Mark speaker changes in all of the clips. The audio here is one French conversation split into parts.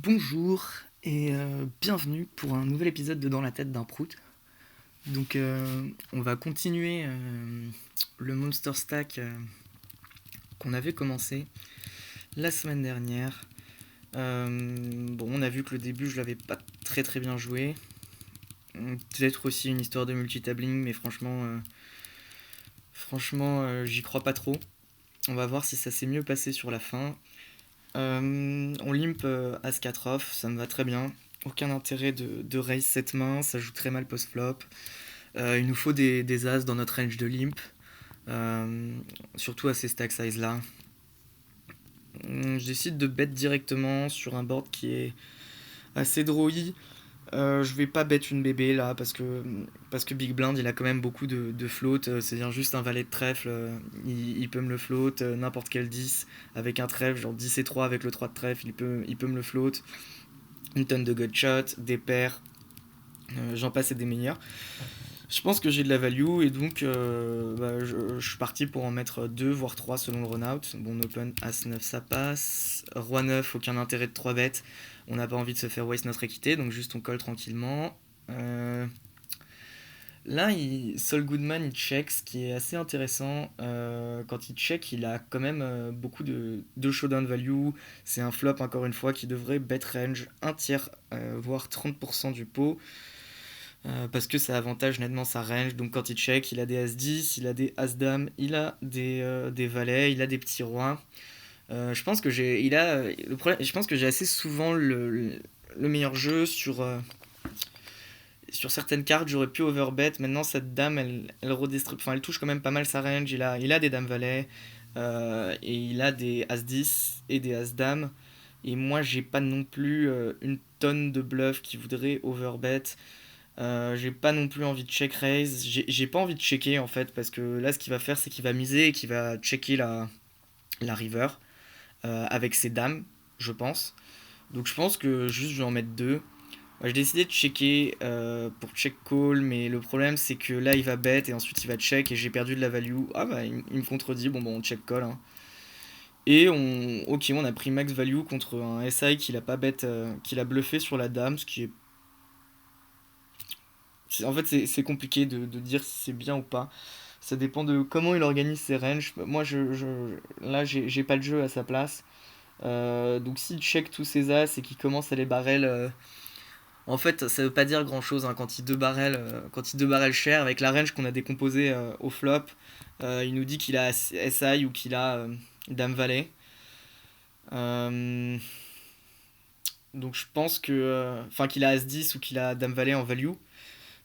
Speaker 1: Bonjour et bienvenue pour un nouvel épisode de Dans la tête d'un prout. Donc on va continuer le Monster Stack qu'on avait commencé la semaine dernière. Bon, on a vu que le début je l'avais pas très très bien joué. Peut-être aussi une histoire de multitabling, mais franchement, j'y crois pas trop. On va voir si ça s'est mieux passé sur la fin. On limp As-4 off, ça me va très bien. Aucun intérêt de raise cette main, ça joue très mal post-flop. Il nous faut des As dans notre range de limp, euh, surtout à ces stack size là. Je décide de bet directement sur un board qui est assez drawy. Je vais pas bet une bébé là parce que Big Blind il a quand même beaucoup de float, c'est-à-dire juste un valet de trèfle, il peut me le float, n'importe quel 10 avec un trèfle, genre 10 et 3 avec le 3 de trèfle, il peut me le float, une tonne de gutshot, des paires, j'en passe et des meilleurs. Je pense que j'ai de la value et donc je suis parti pour en mettre 2 voire 3 selon le run-out. Bon, open As-9 ça passe, Roi 9 aucun intérêt de 3 bêtes, on n'a pas envie de se faire waste notre équité donc juste on colle tranquillement. Là, Saul Goodman il check, ce qui est assez intéressant. Quand il check, il a quand même beaucoup de showdown value. C'est un flop, encore une fois, qui devrait bet range un tiers, voire 30% du pot. Parce que ça avantage nettement sa range. Donc quand il check, il a des As-10, il a des As-Dame, il a des valets, il a des petits rois. Je pense que je pense que j'ai assez souvent le meilleur jeu sur certaines cartes. J'aurais pu overbet. Maintenant, cette dame, elle redistribue, enfin, elle touche quand même pas mal sa range. Il a des dames valets, et il a des As-10 et des As-Dame. Et moi, j'ai pas non plus une tonne de bluff qui voudrait overbet. J'ai pas non plus envie de check raise. J'ai pas envie de checker en fait, parce que là, ce qu'il va faire, c'est qu'il va miser et qu'il va checker la river avec ses dames, je pense. Donc je pense que juste je vais en mettre deux. J'ai décidé de checker pour check call, mais le problème c'est que là il va bet et ensuite il va check et j'ai perdu de la value. Ah bah il me contredit, bon bah on check call, hein. Et on a pris max value contre un SI qu'il a pas bet, qu'il a bluffé sur la dame, ce qui est. En fait c'est compliqué de dire si c'est bien ou pas. Ça dépend de comment il organise ses ranges. Moi là j'ai pas le jeu à sa place. Donc s'il check tous ses as et qu'il commence à les barrel. En fait, ça veut pas dire grand chose, hein, quand il 2 barrels cher avec la range qu'on a décomposée au flop. Il nous dit qu'il a SI ou qu'il a Dame Valet. Euh, donc je pense que. Enfin, qu'il a As-10 ou qu'il a Dame Valet en value.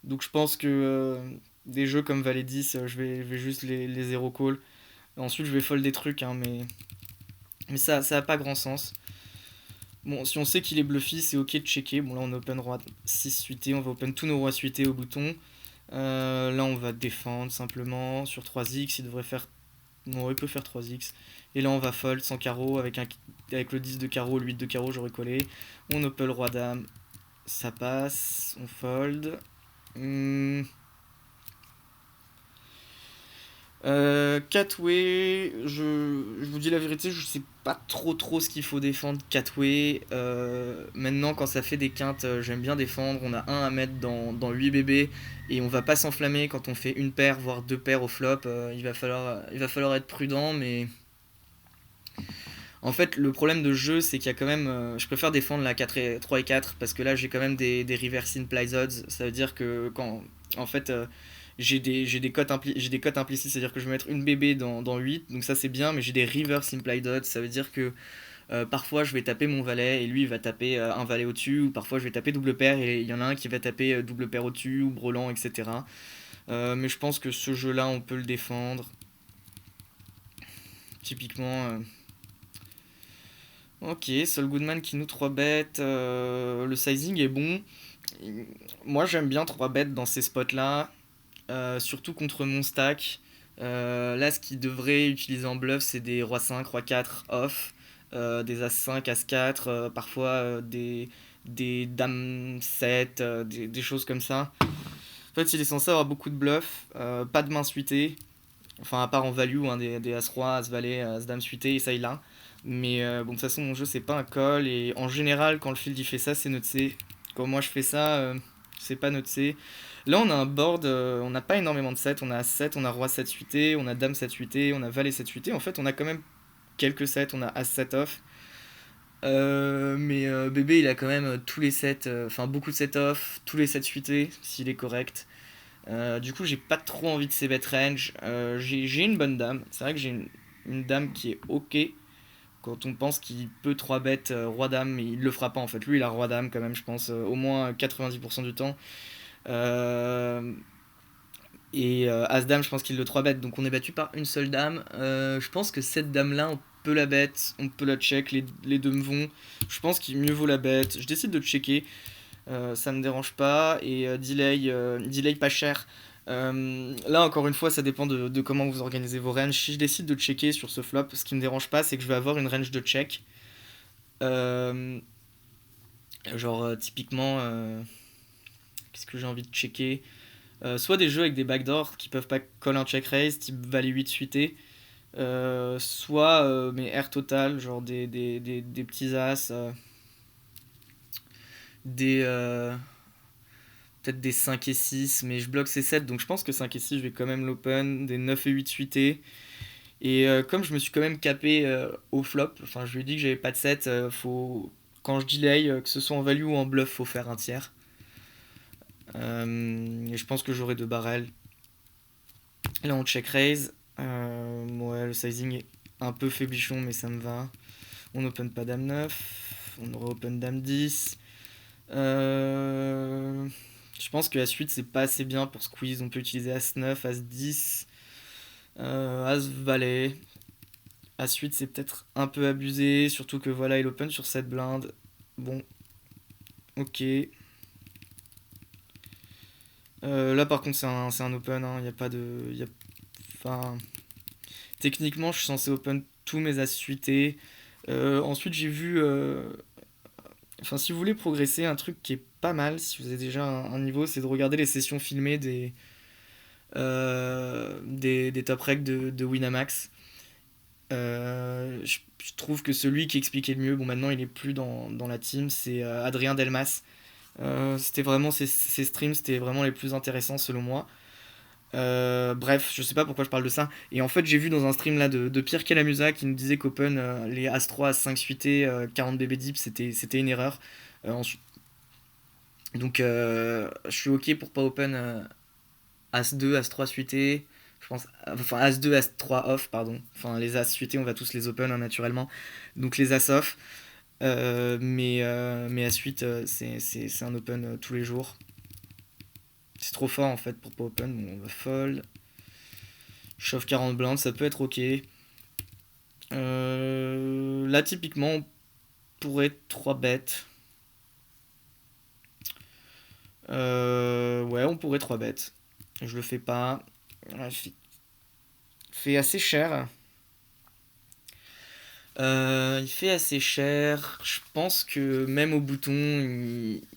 Speaker 1: Donc je pense que des jeux comme Valet 10, je vais juste les 0 call. Ensuite, je vais fold des trucs, hein, mais ça a pas grand sens. Bon, si on sait qu'il est bluffy, c'est ok de checker. Bon, là on open roi 6 suité, on va open tous nos rois suités au bouton. Là, on va défendre simplement sur 3x. Il devrait faire. Non, il peut faire 3x. Et là, on va fold sans carreau. Avec le 10 de carreau, le 8 de carreau, j'aurais collé. On open le roi dame. Ça passe. On fold. Hmm. Catway, je vous dis la vérité, je sais pas trop ce qu'il faut défendre Catway. Maintenant, quand ça fait des quintes, j'aime bien défendre. On a un à mettre dans 8 bébés et on va pas s'enflammer quand on fait une paire, voire deux paires au flop. Il va falloir être prudent, mais en fait, le problème de jeu, c'est qu'il y a quand même. Je préfère défendre la 4 et, 3 et 4 parce que là, j'ai quand même des reverse implied odds. Ça veut dire que quand. En fait, j'ai des cotes implicites, c'est-à-dire que je vais mettre une bébé dans 8, donc ça c'est bien, mais j'ai des reverse implied odds. Ça veut dire que parfois je vais taper mon valet et lui il va taper un valet au-dessus, ou parfois je vais taper double paire et il y en a un qui va taper double paire au-dessus, ou brelan, etc. Mais je pense que ce jeu-là, on peut le défendre. Typiquement. Ok, Saul Goodman qui nous 3 bêtes. Le sizing est bon. Moi j'aime bien 3 bêtes dans ces spots-là, surtout contre mon stack. Là, ce qu'il devrait utiliser en bluff, c'est des roi 5, roi 4 off, des as 5, as 4, parfois des dames 7, des choses comme ça. En fait, il est censé avoir beaucoup de bluff, pas de main suitée, enfin, à part en value, hein, des as roi, as valet, as dame suitée, et ça il a. Mais bon, de toute façon, mon jeu, c'est pas un call. Et en général, quand le field il fait ça, c'est notre C. Quand moi je fais ça, c'est pas notre C. Là, on a un board, on n'a pas énormément de sets. On a As-7, on a Roi 7 suité, on a Dame 7 suité, on a Valet 7 suité. En fait, on a quand même quelques sets. On a As-7 off. Mais bébé, il a quand même tous les sets, enfin beaucoup de sets off, tous les sets suités, s'il est correct. Du coup, j'ai pas trop envie de ces bet range. J'ai une bonne dame. C'est vrai que j'ai une dame qui est ok quand on pense qu'il peut 3 bet roi-dame, mais il le fera pas en fait. Lui, il a roi-dame quand même, je pense, au moins 90% du temps. Euh, et As-dame, je pense qu'il le 3 bet, donc on est battu par une seule dame. Je pense que cette dame-là, on peut la bet, on peut la check, les deux me vont. Je pense qu'il mieux vaut la bet. Je décide de checker. Ça me dérange pas. Et delay pas cher. Là, encore une fois, ça dépend de comment vous organisez vos ranges. Si je décide de checker sur ce flop, ce qui me dérange pas, c'est que je vais avoir une range de check. Euh, typiquement, qu'est-ce que j'ai envie de checker. Soit des jeux avec des backdoors qui peuvent pas call un check raise, type valet 8 suité. Soit mais air total, genre des petits as. Des, peut-être des 5 et 6, mais je bloque ces 7, donc je pense que 5 et 6, je vais quand même l'open, des 9 et 8 suités. Et comme je me suis quand même capé au flop, enfin je lui ai dit que j'avais pas de 7, quand je delay, que ce soit en value ou en bluff, faut faire un tiers. Et je pense que j'aurai deux barrels. Là on check raise. Ouais, le sizing est un peu faiblichon, mais ça me va. On open pas dame 9, on aurait open dame 10. Euh, je pense que la suite c'est pas assez bien pour squeeze. On peut utiliser As-9, As-10, As-Valet. As-8 c'est peut-être un peu abusé, surtout que voilà, il open sur cette blinde. Bon, ok. Là par contre c'est un open, hein. Il n'y a pas de... Enfin, techniquement je suis censé open tous mes As suités. Ensuite j'ai vu... Enfin si vous voulez progresser, un truc qui est pas mal, si vous avez déjà un niveau, c'est de regarder les sessions filmées des top recs de Winamax. Je trouve que celui qui expliquait le mieux, bon maintenant il est plus dans la team, c'est Adrien Delmas. C'était vraiment ses streams, c'était vraiment les plus intéressants selon moi. Bref, je sais pas pourquoi je parle de ça. Et en fait, j'ai vu dans un stream là de Pierre Calamusa qui nous disait qu'Open, les As-3, As-5 suités, 40 BB deep, c'était une erreur. Ensuite, donc, je suis ok pour pas Open As-2, As-3 suité. Je pense, enfin As-2, As-3 off, pardon. Enfin, les As suités, on va tous les Open hein, naturellement. Donc, les As off. Mais As-8, c'est un Open tous les jours. C'est trop fort en fait pour pas Open. Bon, on va fold. Chauffe 40 blindes, ça peut être ok. Là, typiquement, on pourrait 3 bêtes. Ouais, on pourrait 3 bêtes. Je le fais pas. Ouais, fait assez cher. Il fait assez cher. Je pense que même au bouton,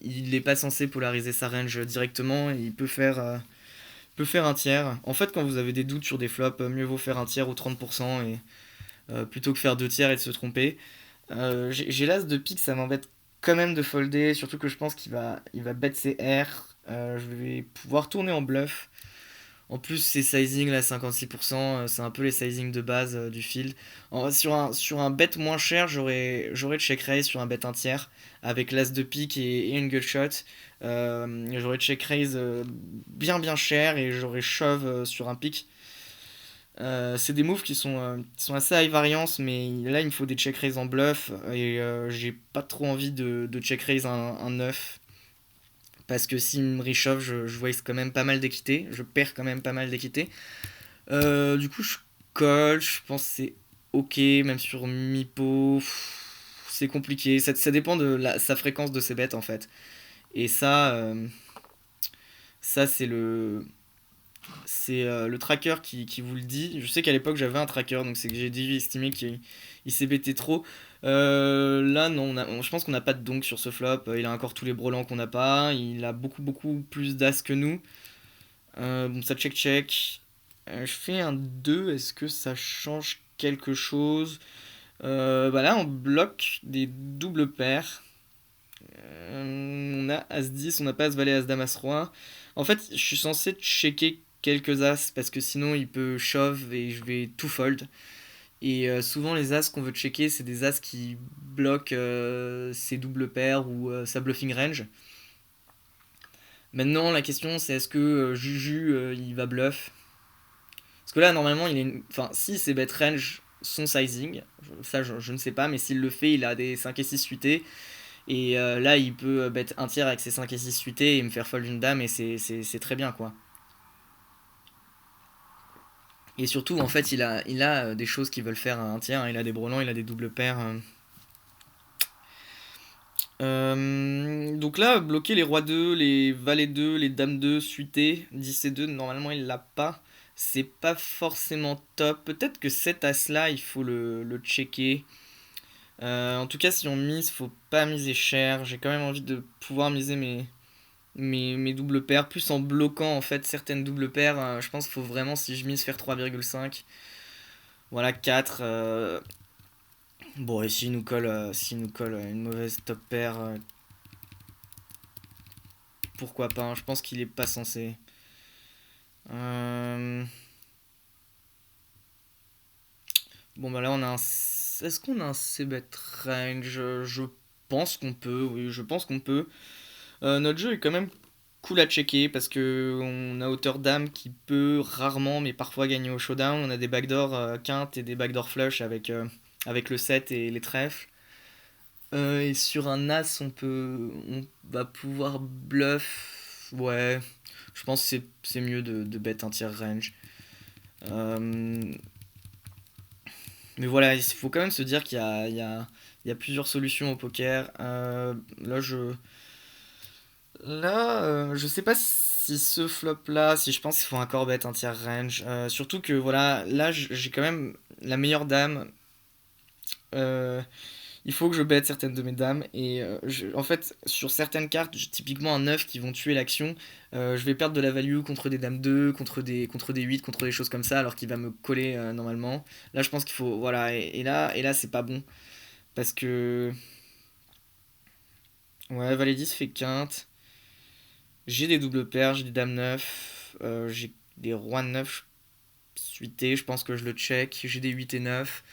Speaker 1: il est pas censé polariser sa range directement. Il peut faire un tiers. En fait, quand vous avez des doutes sur des flops, mieux vaut faire un tiers ou 30% et, plutôt que faire deux tiers et de se tromper. J'ai l'as de pique, ça m'embête quand même de folder, surtout que je pense il va bet ses R. Je vais pouvoir tourner en bluff. En plus, ces sizing là, 56%, c'est un peu les sizing de base du field. Sur un bet moins cher, j'aurais check raise sur un bet un tiers avec l'as de pique et une gutshot. J'aurais check raise bien cher et j'aurais shove sur un pick. C'est des moves qui sont assez high variance, mais là il me faut des check raise en bluff et j'ai pas trop envie de check raise un 9 parce que s'il me réchauffe, je waste quand même pas mal d'équité, je perds quand même pas mal d'équité. Du coup, je colle, je pense que c'est ok, même sur mi-pot, c'est compliqué, ça dépend de sa fréquence de ses bêtes en fait. Et ça c'est le tracker qui vous le dit. Je sais qu'à l'époque j'avais un tracker, donc c'est que j'ai dû estimer qu'il s'est bêté trop. Là, non, je pense qu'on n'a pas de donk sur ce flop. Il a encore tous les brelans qu'on n'a pas. Il a beaucoup plus d'as que nous. Bon, ça check. Je fais un 2. Est-ce que ça change quelque chose? Bah là, on bloque des doubles paires. On a As-10, on n'a pas As-Valet, As-Dame, As-Roi. En fait, je suis censé checker quelques As parce que sinon il peut shove et je vais tout fold. Et souvent, les As qu'on veut checker, c'est des As qui bloquent ces doubles paires ou sa bluffing range. Maintenant, la question c'est est-ce que Juju il va bluff. Parce que là, normalement, il est. Enfin, si c'est bet range son sizing, ça je ne sais pas, mais s'il le fait, il a des 5 et 6 suités. Et là, il peut bet un tiers avec ses 5 et 6 suités et me faire fold une dame, et c'est très bien quoi. Et surtout, en fait, il a des choses qui veulent faire un tiers, hein. Il a des brelans, il a des doubles paires. Donc là, bloquer les rois 2, les valets 2, les dames 2, suités, 10 et 2, normalement il l'a pas. C'est pas forcément top. Peut-être que cet as-là, il faut le checker. En tout cas, si on mise, faut pas miser cher. J'ai quand même envie de pouvoir miser mes doubles paires, plus en bloquant en fait certaines doubles paires. Je pense qu'il faut vraiment, si je mise, faire 3,5. Voilà, 4. Bon, et s'il nous colle une mauvaise top paire, pourquoi pas, hein. Je pense qu'il est pas censé. Euh, Bon, bah là, on a un. Est-ce qu'on a un c-bet range? Je pense qu'on peut, oui, je pense qu'on peut. Notre jeu est quand même cool à checker parce que on a hauteur dame qui peut rarement, mais parfois gagner au showdown. On a des backdoors quinte et des backdoor flush avec le 7 et les trèfles. Et sur un as, on va pouvoir bluff. Ouais, je pense que c'est mieux de bet un tiers range. Euh, mais voilà, il faut quand même se dire qu'il y a plusieurs solutions au poker. Je sais pas si ce flop-là, si je pense qu'il faut encore bet un tiers range. Surtout que voilà, là, j'ai quand même la meilleure dame. Euh, il faut que je bête certaines de mes dames. Et en fait, sur certaines cartes, typiquement un 9 qui vont tuer l'action, je vais perdre de la value contre des dames 2, contre des 8, contre des choses comme ça, alors qu'il va me coller normalement. Là, je pense qu'il faut. Voilà, et là c'est pas bon. Parce que. Ouais, Valet 10 fait quinte. J'ai des doubles paires, j'ai des dames 9. J'ai des rois 9 suités, je pense que je le check. J'ai des 8 et 9.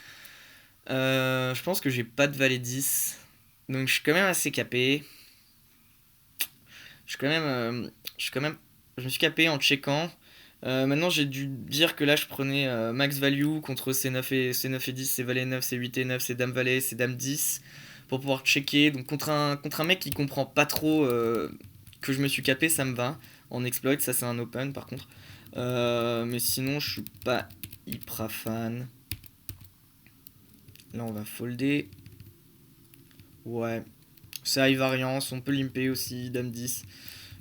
Speaker 1: Je pense que j'ai pas de valet 10. Donc je suis quand même assez capé. Je suis quand même, je suis quand même, je me suis capé en checkant. Maintenant, j'ai dû dire que là, je prenais max value contre C9 et 10, C valet 9, C8 et 9, C dame valet, C dame 10, pour pouvoir checker. Donc contre un mec qui comprend pas trop que je me suis capé, ça me va. En exploit, ça c'est un open par contre. Mais sinon, je suis pas hyper fan. Là, on va folder. Ouais, c'est high variance, on peut limper aussi, dame 10.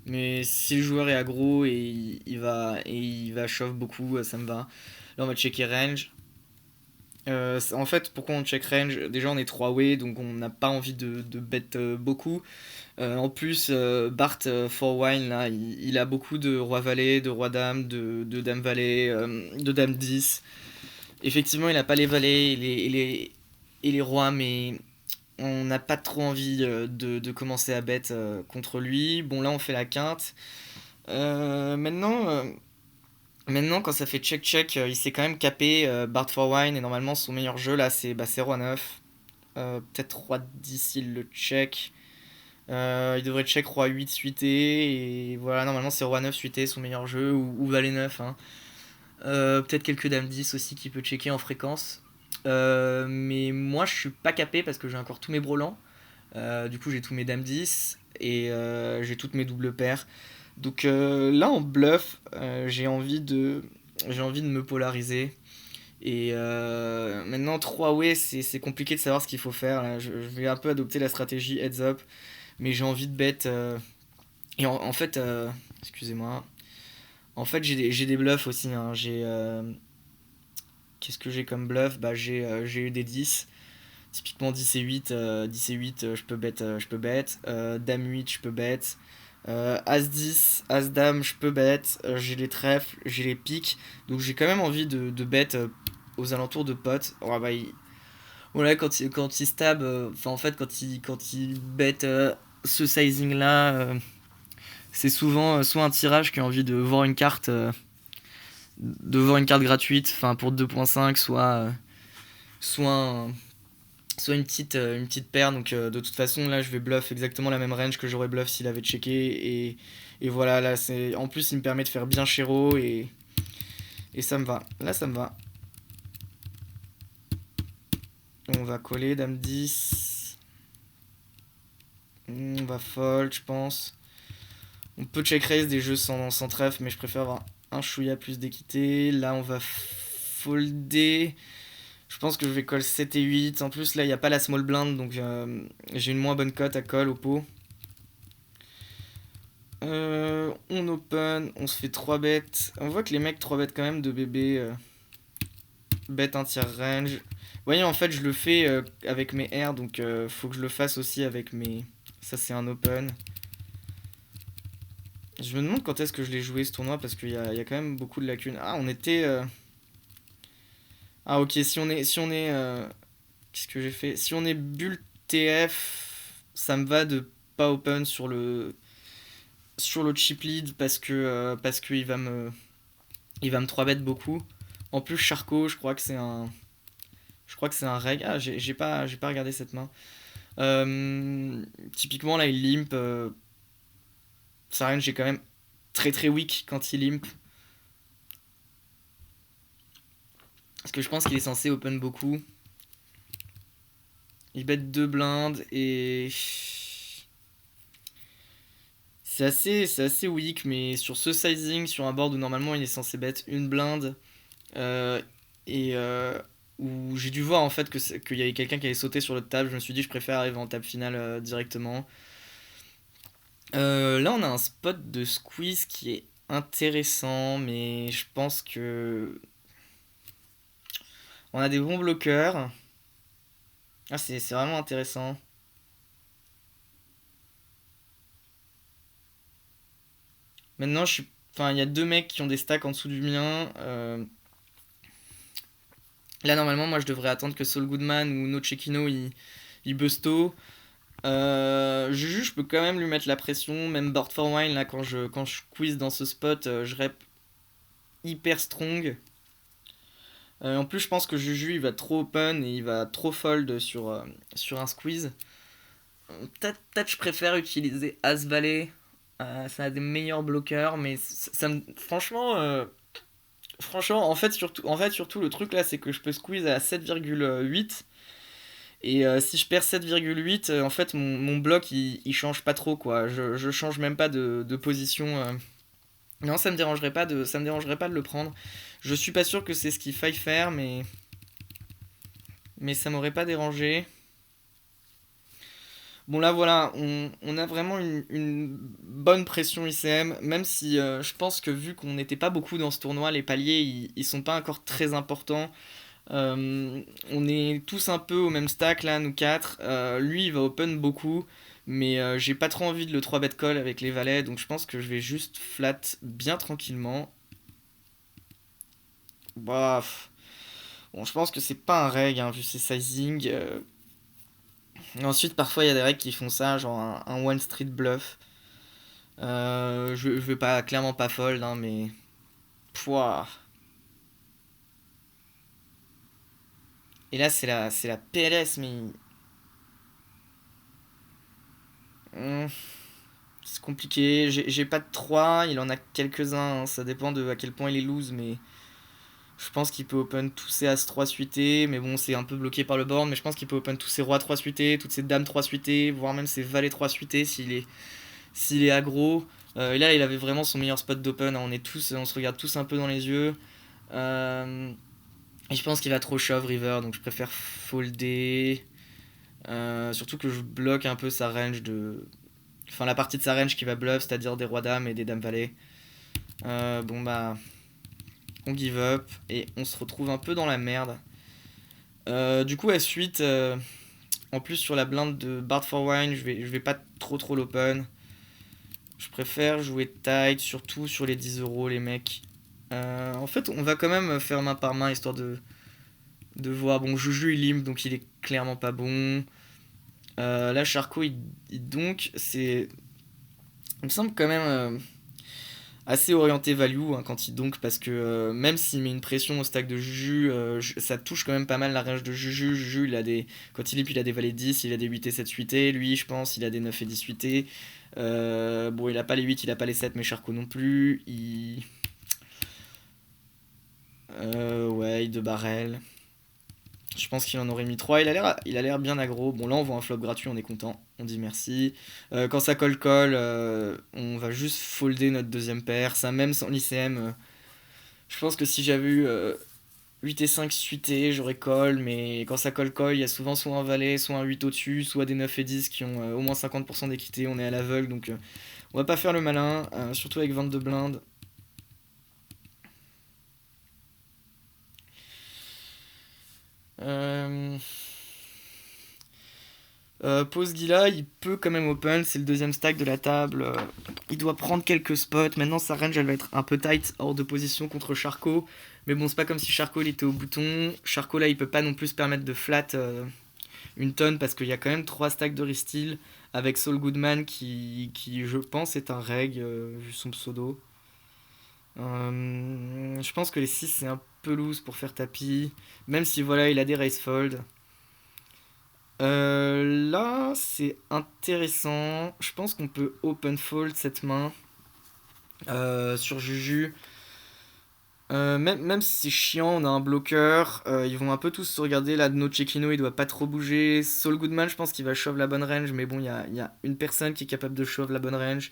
Speaker 1: Mais si le joueur est aggro et il va shove beaucoup, ça me va. Là, on va checker range. En fait, pourquoi on check range? Déjà, on est 3 way, donc on n'a pas envie de bet beaucoup. En plus, Bart for Wine, là, il a beaucoup de roi-valet, de roi-dame, de dame-valet, de dame-10. Effectivement, il n'a pas les valets et les rois, mais on n'a pas trop envie de commencer à bet contre lui. Bon, là, on fait la quinte. Maintenant, quand ça fait check-check, il s'est quand même capé Bart for Wine, et normalement, son meilleur jeu, là, c'est roi 9. Peut-être roi 10, il le check. Il devrait check roi 8 suité, et voilà, normalement, c'est roi 9 suité, son meilleur jeu, ou valet 9, hein. Peut-être quelques dames 10 aussi qui peut checker en fréquence. Mais moi, je suis pas capé parce que j'ai encore tous mes brelans. Du coup, j'ai tous mes dames 10 et j'ai toutes mes doubles paires. Donc là, en bluff, j'ai envie de me polariser. Et maintenant, 3 way, c'est compliqué de savoir ce qu'il faut faire. Là. Je vais un peu adopter la stratégie heads up, mais j'ai envie de bet. Et en fait, excusez-moi. En fait, j'ai des bluffs aussi, hein. Qu'est-ce que j'ai comme bluff? Bah, j'ai eu des 10. Typiquement 10 et 8, 10 et 8 je peux bet, Dame 8, je peux bet. As 10, As Dame, je peux bet. J'ai les trèfles, j'ai les piques. Donc j'ai quand même envie de bet aux alentours de pot. Voilà, quand il stab, enfin en fait quand il bet ce sizing là, c'est souvent soit un tirage qui a envie de voir une carte gratuite, enfin pour 2.5, soit, soit une petite paire. Donc de toute façon là je vais bluff exactement la même range que j'aurais bluff s'il avait checké. Et voilà, là c'est. En plus il me permet de faire bien chéro et ça me va. Là ça me va. On va coller dame 10. On va fold, je pense. On peut check raise des jeux sans trèfle, mais je préfère avoir un chouïa plus d'équité. Là, on va folder. Je pense que je vais call 7 et 8. En plus, là, il n'y a pas la small blind, donc j'ai une moins bonne cote à call au pot. On open, on se fait 3 bêtes. On voit que les mecs 3 bêtes quand même de bébé. Bet un tiers range. Vous voyez, en fait, je le fais avec mes R, donc faut que je le fasse aussi avec mes. Ça, c'est un open. Je me demande quand est-ce que je l'ai joué ce tournoi parce qu'il y a quand même beaucoup de lacunes. Ah, on était. Ah, ok, si on est. Qu'est-ce que j'ai fait? Si on est bull TF, ça me va de pas open sur le chip lead parce que il va me 3 bet beaucoup. En plus, Charcot, je crois que c'est un reg. Ah, j'ai pas regardé cette main. Typiquement, là, il limp. Sa range est quand même très très weak quand il limp. Parce que je pense qu'il est censé open beaucoup. Il bet 2 blindes et. C'est assez weak, mais sur ce sizing, sur un board où normalement il est censé bet une blinde, euh, et où j'ai dû voir en fait qu'il y avait quelqu'un qui allait sauter sur l'autre table, je me suis dit je préfère arriver en table finale directement. Là on a un spot de squeeze qui est intéressant, mais je pense que on a des bons bloqueurs. Ah, c'est vraiment intéressant. Maintenant, enfin, il y a deux mecs qui ont des stacks en dessous du mien. Là, normalement, moi, je devrais attendre que Saul Goodman ou No Cecchino ils busto. Juju, je peux quand même lui mettre la pression. Même Board for Wine, là, quand je quiz dans ce spot, je rep hyper strong. En plus, je pense que Juju, il va trop open et il va trop fold sur un squeeze. Peut-être je préfère utiliser As-Valet. Ça a des meilleurs bloqueurs, mais franchement, en fait, surtout, le truc là, c'est que je peux squeeze à 7,8. Et si je perds 7,8, en fait, mon bloc il change pas trop quoi. Je change même pas de position. Non, ça me dérangerait pas de le prendre. Je suis pas sûr que c'est ce qu'il faille faire, mais ça m'aurait pas dérangé. Bon là voilà, on a vraiment une bonne pression ICM, même si je pense que vu qu'on n'était pas beaucoup dans ce tournoi, les paliers ils sont pas encore très importants. On est tous un peu au même stack là, nous quatre. Lui il va open beaucoup, mais j'ai pas trop envie de le 3 bet call avec les valets, donc je pense que je vais juste flat bien tranquillement. Bah, bon, je pense que c'est pas un reg hein, vu ses sizing. Ensuite, parfois il y a des règles qui font ça, genre un one street bluff. Je vais pas clairement pas fold, hein, mais pouah. Et là c'est la PLS, mais hmm, c'est compliqué. J'ai pas de 3, il en a quelques-uns, hein, ça dépend de à quel point il est loose, mais je pense qu'il peut open tous ses As 3 suités, mais bon, c'est un peu bloqué par le board, mais je pense qu'il peut open tous ses Rois 3 suités, toutes ses Dames 3 suités, voire même ses Valets 3 suités s'il est aggro. Et là, il avait vraiment son meilleur spot d'open, hein, on se regarde tous un peu dans les yeux. Euh, et je pense qu'il va trop shove river, donc je préfère folder. Surtout que je bloque un peu sa range de. Enfin, la partie de sa range qui va bluff, c'est-à-dire des rois dames et des dames valets. Bon bah, on give up et on se retrouve un peu dans la merde. Du coup, à suite, en plus sur la blinde de Bard for Wine, je vais pas trop l'open. Je préfère jouer tight, surtout sur les 10 euros, les mecs. En fait, on va quand même faire main par main histoire de voir. Bon, Juju il limp, donc il est clairement pas bon. Là, Charcot, donc, c'est. Il me semble quand même assez orienté value hein, quand il donc, parce que même s'il met une pression au stack de Juju, ça touche quand même pas mal la range de Juju. Juju, quand il limp, il a des valets 10, il a des 8 et 7 suités. Lui, je pense, il a des 9 et 10 suités. Bon, il a pas les 8, il a pas les 7, mais Charcot non plus. Ouais, il de barrel. Je pense qu'il en aurait mis 3. Il a l'air bien aggro. Bon, là, on voit un flop gratuit, on est content. On dit merci. Quand ça colle, on va juste folder notre deuxième paire. Ça, même sans l'ICM, je pense que si j'avais eu 8 et 5 suités, j'aurais call. Mais quand ça colle, il y a souvent soit un valet, soit un 8 au-dessus, soit des 9 et 10 qui ont au moins 50% d'équité. On est à l'aveugle, donc on va pas faire le malin, surtout avec 22 blindes. Euh, Pose Gila, il peut quand même open, c'est le deuxième stack de la table. Il doit prendre quelques spots. Maintenant, sa range, elle va être un peu tight, hors de position contre Charcot. Mais bon, c'est pas comme si Charcot il était au bouton. Charcot là, il peut pas non plus se permettre de flat une tonne parce qu'il y a quand même 3 stacks de resteal avec Saul Goodman qui je pense, est un reg, vu son pseudo. Je pense que les 6 c'est un peu loose pour faire tapis. Même si voilà, il a des raise fold. Là, c'est intéressant. Je pense qu'on peut open fold cette main sur Juju. Même si c'est chiant, on a un bloqueur. Ils vont un peu tous se regarder. Là, No Chekino, il doit pas trop bouger. Saul Goodman, je pense qu'il va shove la bonne range. Mais bon, il y a une personne qui est capable de shove la bonne range.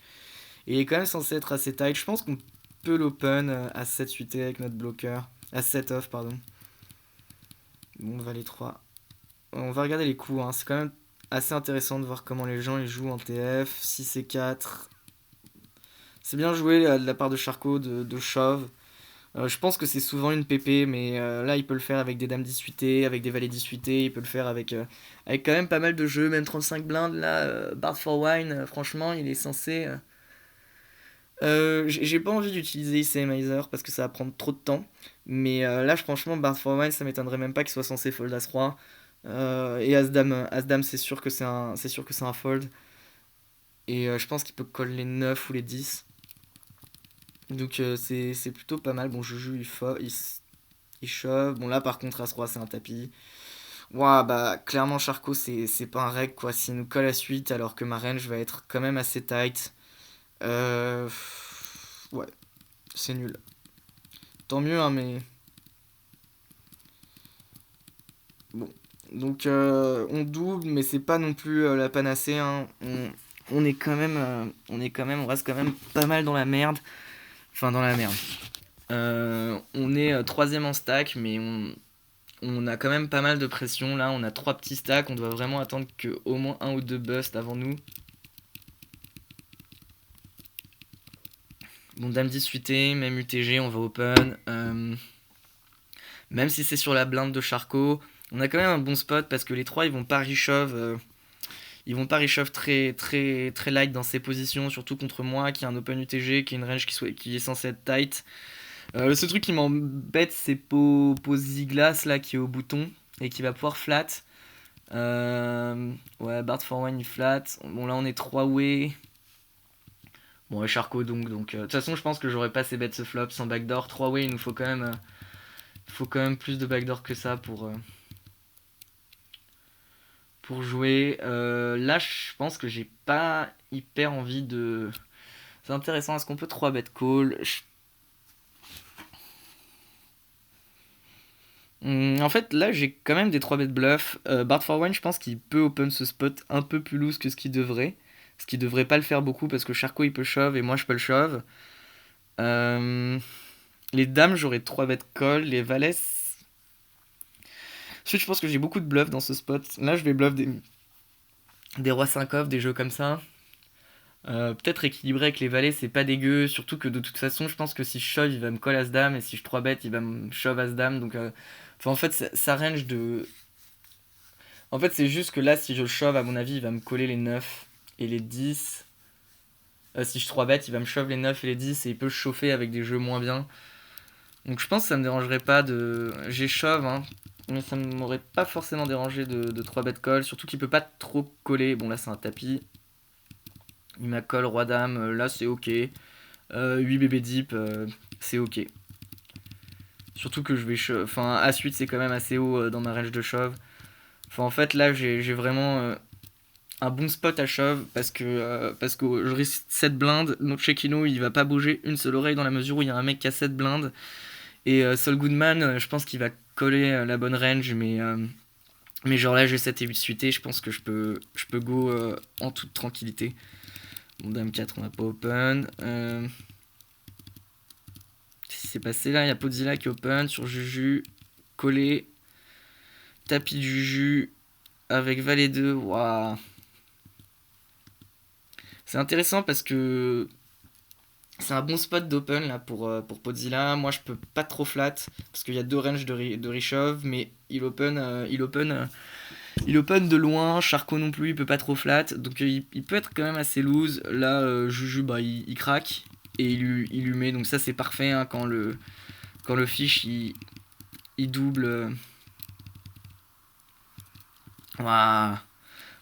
Speaker 1: Et il est quand même censé être assez tight. Je pense qu'on peut l'open à 7 suité avec notre bloqueur. À 7 off, pardon. Bon, on va les 3. On va regarder les coups, hein. C'est quand même assez intéressant de voir comment les gens ils jouent en TF. 6 et 4. C'est bien joué de la part de Charcot de shove. Je pense que c'est souvent une PP, mais là il peut le faire avec des dames 18 avec des valets 18 il peut le faire avec quand même pas mal de jeux, même 35 blindes. Là, Bard for Wine, franchement, il est censé. J'ai pas envie d'utiliser ICMizer parce que ça va prendre trop de temps. Mais là, franchement, Bard for Wine, ça m'étonnerait même pas qu'il soit censé fold As-Roi. Et As-Dame, c'est sûr que c'est un fold. Et je pense qu'il peut call les 9 ou les 10. Donc c'est plutôt pas mal. Bon, Juju, il shove. Bon, là, par contre, As-Roi, c'est un tapis. Ouah, bah, clairement, Charcot, c'est pas un reg, quoi. S'il nous colle à suite, alors que ma range va être quand même assez tight. Euh... Ouais, c'est nul. Tant mieux, hein, mais... Bon. Donc, on double, mais c'est pas non plus la panacée, hein. On reste quand même pas mal dans la merde. Enfin, dans la merde. On est troisième en stack, mais on a quand même pas mal de pression. Là, on a 3 petits stacks. On doit vraiment attendre que au moins un ou deux busts avant nous. Bon, Dame 10 suité, même UTG, on va open. Même si c'est sur la blinde de Charcot, on a quand même un bon spot parce que les 3 ils vont pas reshove. Ils vont pas reshove très, très, très light dans ces positions, surtout contre moi qui a un open UTG, qui a une range qui est censée être tight. Le seul truc qui m'embête, c'est Ziglas là qui est au bouton et qui va pouvoir flat. Ouais, Bard for One il flat. Bon, là on est 3 way. Bon, et Charcot donc. De toute façon, je pense que j'aurais pas assez bête ce flop sans backdoor. 3 way, il nous faut quand même plus de backdoor que ça pour jouer. Là, je pense que j'ai pas hyper envie de. C'est intéressant, est-ce qu'on peut 3 bet call? En fait, là, j'ai quand même des 3 bet bluff. Bard for One, je pense qu'il peut open ce spot un peu plus loose que ce qu'il devrait. Ce qui devrait pas le faire beaucoup parce que Charcot il peut shove et moi je peux le shove. Euh, les dames, j'aurais 3 bet call. Les valets. Ensuite, je pense que j'ai beaucoup de bluff dans ce spot. Là, je vais bluff des rois 5 off, des jeux comme ça. Peut-être équilibré avec les valets, c'est pas dégueu. Surtout que de toute façon, je pense que si je shove, il va me call As-Dame. Et si je 3 bet, il va me shove As-Dame. Donc, enfin, en fait, ça range de. En fait, c'est juste que là, si je le shove, à mon avis, il va me coller les 9 et les 10. Si je 3 bet, il va me shove les 9 et les 10 et il peut chauffer avec des jeux moins bien. Donc je pense que ça me dérangerait pas de. J'ai shove, hein. Mais ça m'aurait pas forcément dérangé de 3 bêtes call, surtout qu'il peut pas trop coller. Bon, là, c'est un tapis. Il m'a call roi-dame, là, c'est ok. 8 bébés deep, c'est ok. Surtout que je vais enfin, As-8, c'est quand même assez haut dans ma range de shove. Enfin, en fait, là, j'ai vraiment un bon spot à shove parce que je risque 7 blindes. Notre Shekino, il va pas bouger une seule oreille dans la mesure où il y a un mec qui a 7 blindes. Et Sol Goodman, je pense qu'il va coller la bonne range, mais genre là, j'ai 7 et 8 suités, je pense que je peux go en toute tranquillité. Bon, Dame 4, on n'a pas open. Qu'est-ce qui s'est passé là? Il y a Podzilla qui open sur Juju, collé, tapis de Juju avec Valet 2. Waouh! C'est intéressant parce que c'est un bon spot d'open là pour Podzilla. Moi je peux pas trop flat parce qu'il y a deux ranges de Rishov, mais il open de loin. Charcot non plus, il peut pas trop flat. Donc il peut être quand même assez loose. Là, Juju, bah, il craque et il lui met. Donc ça c'est parfait hein, quand le fish il double. Waouh!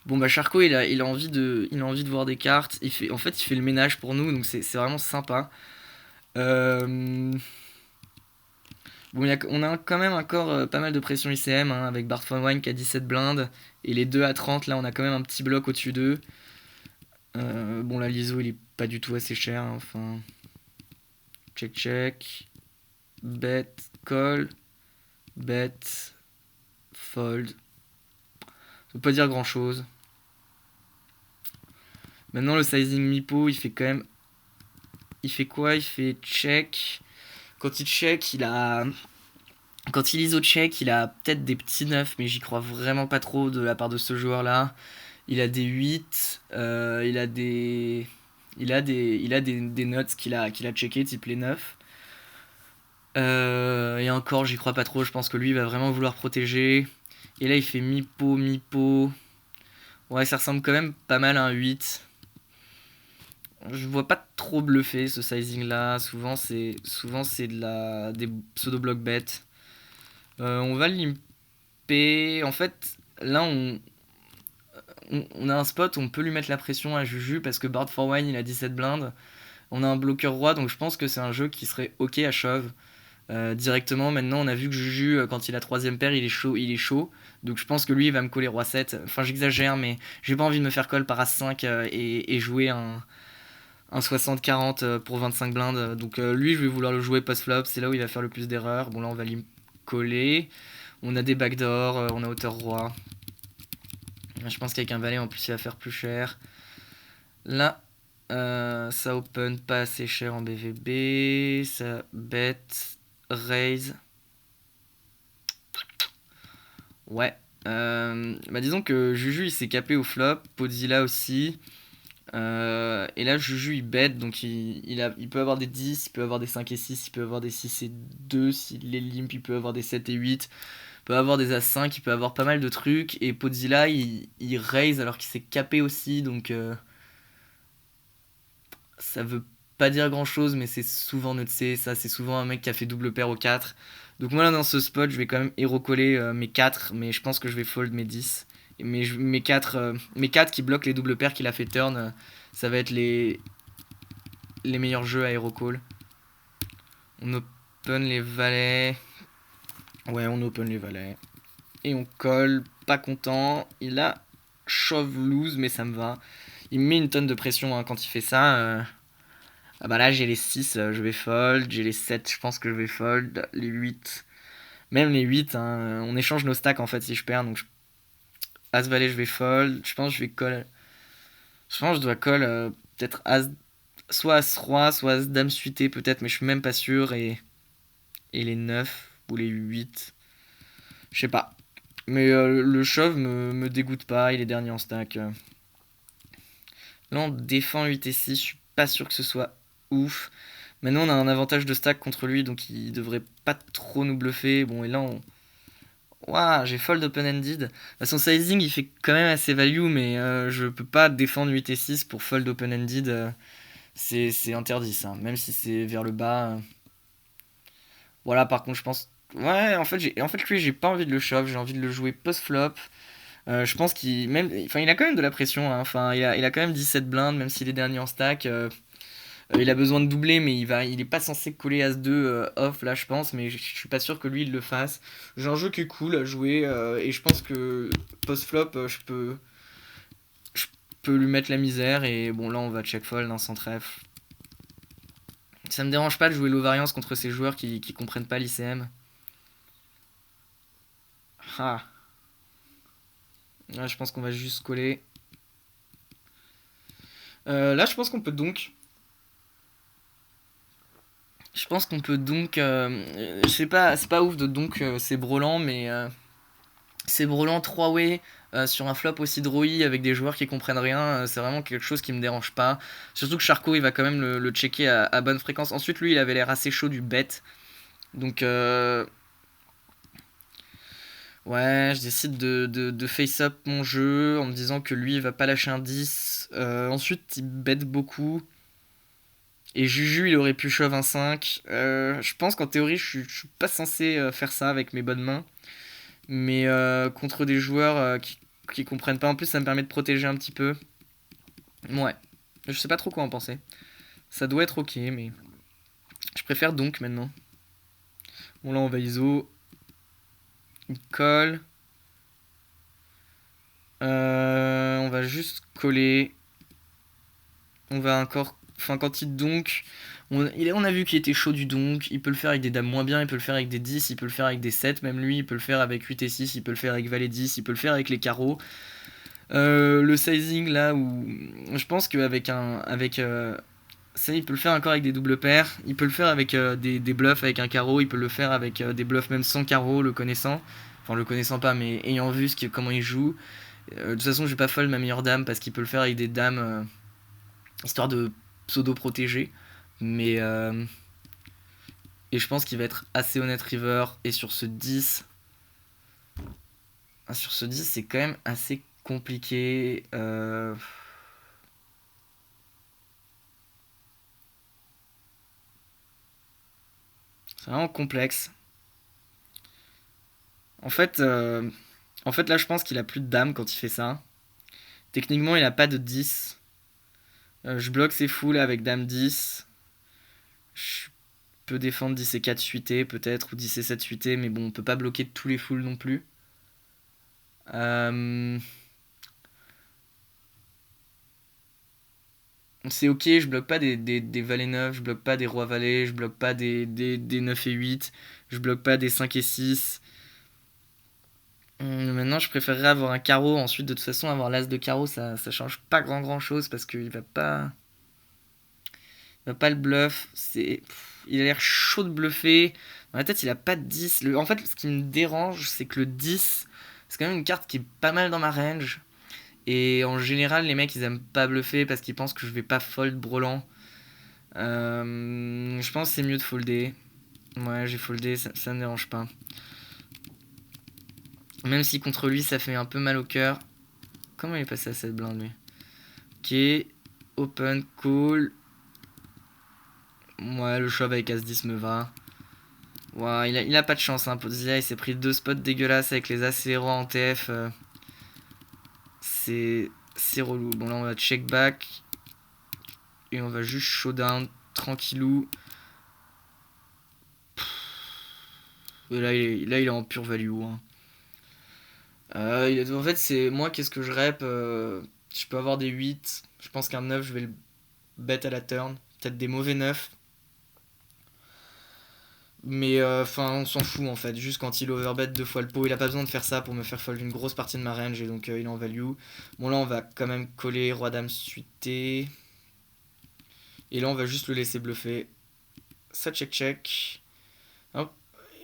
Speaker 1: Bon bah Charcot il a envie de voir des cartes. En fait il fait le ménage pour nous donc c'est vraiment sympa. Euh, Bon, on a quand même encore pas mal de pression ICM hein, avec Bart von Wine qui a 17 blindes et les 2 à 30 là on a quand même un petit bloc au-dessus d'eux. Bon là l'ISO il est pas du tout assez cher hein, enfin check check bet call bet fold, ça veut pas dire grand chose. Maintenant le sizing Mipo il fait quoi, il fait check. Quand il check quand il ISO check il a peut-être des petits 9 mais j'y crois vraiment pas trop de la part de ce joueur là. Il a des 8, il a des notes qu'il a checké, type les 9. Et encore, j'y crois pas trop, je pense que lui il va vraiment vouloir protéger. Et là il fait mi-pot, mi-pot. Ouais, ça ressemble quand même pas mal à un 8. Je vois pas trop bluffer ce sizing là, souvent c'est des pseudo block bêtes. On va limper. En fait, là on a un spot où on peut lui mettre la pression à Juju parce que Bard for Wine il a 17 blindes. On a un bloqueur roi donc je pense que c'est un jeu qui serait ok à shove directement. Maintenant on a vu que Juju quand il a troisième paire il est chaud. Donc je pense que lui il va me coller roi 7. Enfin j'exagère mais j'ai pas envie de me faire call par As5 et jouer un 60-40 pour 25 blindes. Donc lui je vais vouloir le jouer post-flop, c'est là où il va faire le plus d'erreurs. Bon là on va lui coller. On a des backdoors, on a hauteur roi. Je pense qu'avec un valet en plus il va faire plus cher. Là, ça open pas assez cher en BVB. Ça bet, raise. Ouais. Bah disons que Juju il s'est capé au flop, Podzilla aussi. Et là Juju il bet donc il peut avoir des 10, il peut avoir des 5 et 6, il peut avoir des 6 et 2 s'il est limp, il peut avoir des 7 et 8. Il peut avoir des As5, il peut avoir pas mal de trucs. Et Podzilla il raise alors qu'il s'est capé aussi donc ça veut pas dire grand chose, mais c'est souvent notre C, ça c'est souvent un mec qui a fait double paire au 4. Donc moi là dans ce spot, je vais quand même hero coller mes 4, mais je pense que je vais fold mes 10. Et mes 4 qui bloquent les double paires qu'il a fait turn, ça va être les meilleurs jeux à hero call. On open les valets. Ouais, on open les valets. Et on colle, pas content. Il a shove lose, mais ça me va. Il me met une tonne de pression hein, quand il fait ça. Ah bah là j'ai les 6, je vais fold, j'ai les 7, je pense que je vais fold, les 8, même les 8, hein, on échange nos stacks en fait si je perds, donc As Valet je vais fold, je pense que je vais call, je pense que je dois call peut-être As, soit As Roi, soit As Dame suité peut-être, mais je suis même pas sûr, et les 9 ou les 8, je sais pas. Mais le shove me dégoûte pas, il est dernier en stack. Là on défend 8 et 6, je suis pas sûr que ce soit ouf. Maintenant, on a un avantage de stack contre lui, donc il devrait pas trop nous bluffer. Bon, et là, Waouh, j'ai fold open-ended. Bah, son sizing, il fait quand même assez value, mais je peux pas défendre 8 et 6 pour fold open-ended. C'est interdit, ça. Même si c'est vers le bas. Voilà, par contre, je pense... Ouais, en fait lui, j'ai pas envie de le shove, j'ai envie de le jouer post-flop. Je pense enfin, il a quand même de la pression, hein. Enfin, il a quand même 17 blindes, même s'il est dernier en stack. Il a besoin de doubler, mais il est pas censé coller As-2 off là, je pense, mais je suis pas sûr que lui il le fasse. J'ai un jeu qui est cool à jouer, et je pense que post-flop, je peux lui mettre la misère, et bon, là on va check fold, hein, sans trèfle. Ça me dérange pas de jouer low variance contre ces joueurs qui comprennent pas l'ICM. Ah, là je pense qu'on va juste coller. Là je pense qu'on peut donc. Je pense qu'on peut donc. C'est pas ouf de donc c'est Broland, mais c'est Broland 3-way sur un flop aussi droï avec des joueurs qui comprennent rien. C'est vraiment quelque chose qui me dérange pas. Surtout que Charcot il va quand même le checker à bonne fréquence. Ensuite, lui il avait l'air assez chaud du bet. Donc, ouais, je décide de face up mon jeu en me disant que lui il va pas lâcher un 10. Ensuite, il bet beaucoup. Et Juju, il aurait pu shove un 5. Je pense qu'en théorie, je suis pas censé faire ça avec mes bonnes mains. Mais contre des joueurs qui comprennent pas, en plus, ça me permet de protéger un petit peu. Ouais, je sais pas trop quoi en penser. Ça doit être ok, mais je préfère donc maintenant. Bon, là, on va ISO. Il colle. On va juste coller. On va encore. Enfin, quand il donk. On a vu qu'il était chaud du donk. Il peut le faire avec des dames moins bien. Il peut le faire avec des 10. Il peut le faire avec des 7. Même lui, il peut le faire avec 8 et 6. Il peut le faire avec valet 10. Il peut le faire avec les carreaux. Le sizing là où. Je pense qu'avec un. Avec. Ça, il peut le faire encore avec des doubles paires. Il peut le faire avec des bluffs avec un carreau. Il peut le faire avec des bluffs même sans carreau, le connaissant. Enfin, le connaissant pas, mais ayant vu comment il joue. De toute façon, je vais pas fold ma meilleure dame parce qu'il peut le faire avec des dames histoire de pseudo-protéger. Mais. Et je pense qu'il va être assez honnête river. Et sur ce 10. Sur ce 10, c'est quand même assez compliqué. C'est vraiment complexe. En fait, euh, en fait, là, je pense qu'il a plus de dames quand il fait ça. Techniquement, il a pas de 10. Je bloque ses foules avec dame 10. Je peux défendre 10 et 4 suité, peut-être, ou 10 et 7 suité, mais bon, on peut pas bloquer tous les foules non plus. Euh, c'est ok, je bloque pas des valets 9, je bloque pas des rois valets, je bloque pas des 9 et 8, je bloque pas des 5 et 6. Maintenant, je préférerais avoir un carreau. Ensuite, de toute façon, avoir l'as de carreau, ça change pas grand chose parce qu'il va pas le bluff. Il a l'air chaud de bluffer. Dans la tête, il a pas de 10. En fait, ce qui me dérange, c'est que le 10, c'est quand même une carte qui est pas mal dans ma range. Et en général, les mecs, ils aiment pas bluffer parce qu'ils pensent que je vais pas fold brelan. Je pense que c'est mieux de folder. Ouais, j'ai foldé, ça me dérange pas. Même si contre lui, ça fait un peu mal au cœur. Comment il est passé à cette blinde, lui? Ok, open, cool. Ouais, le shove avec As-10 me va. Ouais, il a pas de chance, hein. Podzia, il s'est pris deux spots dégueulasses avec les As-0 en TF. C'est relou. Bon, là, on va check back. Et on va juste showdown, tranquillou. Et là, il est en pure value, hein. En fait, c'est moi, qu'est-ce que je rep je peux avoir des 8. Je pense qu'un 9, je vais le bet à la turn. Peut-être des mauvais 9. Mais enfin, on s'en fout en fait. Juste quand il overbet deux fois le pot, il a pas besoin de faire ça pour me faire fold une grosse partie de ma range et donc il est en value. Bon, là, on va quand même coller roi dame suité. Et là, on va juste le laisser bluffer. Ça, check. Hop.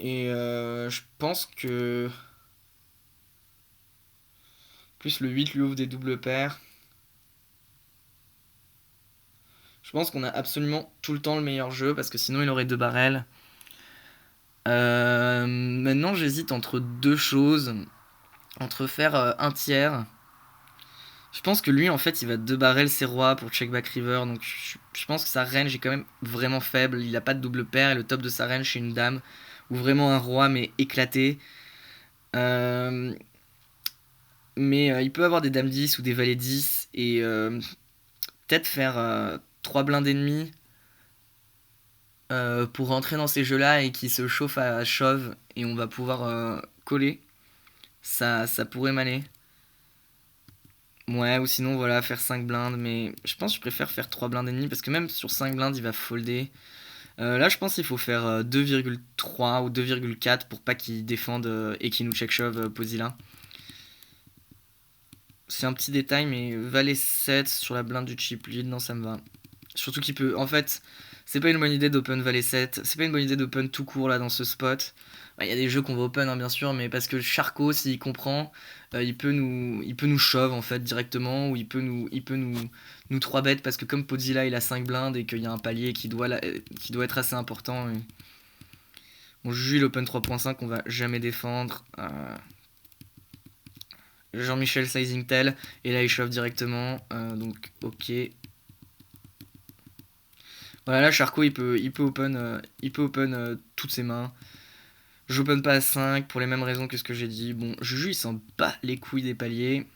Speaker 1: Et je pense que. Plus le 8 lui ouvre des doubles paires. Je pense qu'on a absolument tout le temps le meilleur jeu parce que sinon il aurait deux barrels. Maintenant, j'hésite entre deux choses. Entre faire un tiers. Je pense que lui, en fait, il va deux barrels ses rois pour check back river. Donc, je pense que sa range est quand même vraiment faible. Il a pas de double paire et le top de sa range, c'est une dame. ou vraiment un roi mais éclaté. Euh, mais il peut avoir des dames 10 ou des valets 10 et peut-être faire 3 blindes ennemies pour rentrer dans ces jeux-là et qui se chauffent à chauve et on va pouvoir coller. Ça pourrait m'aller. Ouais, ou sinon, voilà, faire 5 blindes, mais je pense que je préfère faire 3 blindes ennemies parce que même sur 5 blindes, il va folder. Là, je pense qu'il faut faire 2,3 ou 2,4 pour pas qu'il défende et qu'il nous check shove Pozilla. C'est un petit détail, mais valet 7 sur la blinde du chip lead, non, ça me va. Surtout qu'il peut. En fait, c'est pas une bonne idée d'open valet 7. C'est pas une bonne idée d'open tout court là dans ce spot. Il y a des jeux qu'on va open, hein, bien sûr, mais parce que Charcot, s'il comprend, il peut nous shove en fait directement, ou il peut nous 3 bêtes parce que comme Podzilla il a 5 blindes et qu'il y a un palier qui doit être assez important. Bon, Juju il open 3.5, on va jamais défendre. Jean-Michel Sizing Tell, et là il shove directement, donc ok. Voilà, là Charcot il peut open toutes ses mains. J'open pas à 5 pour les mêmes raisons que ce que j'ai dit. Bon, Juju il s'en bat les couilles des paliers.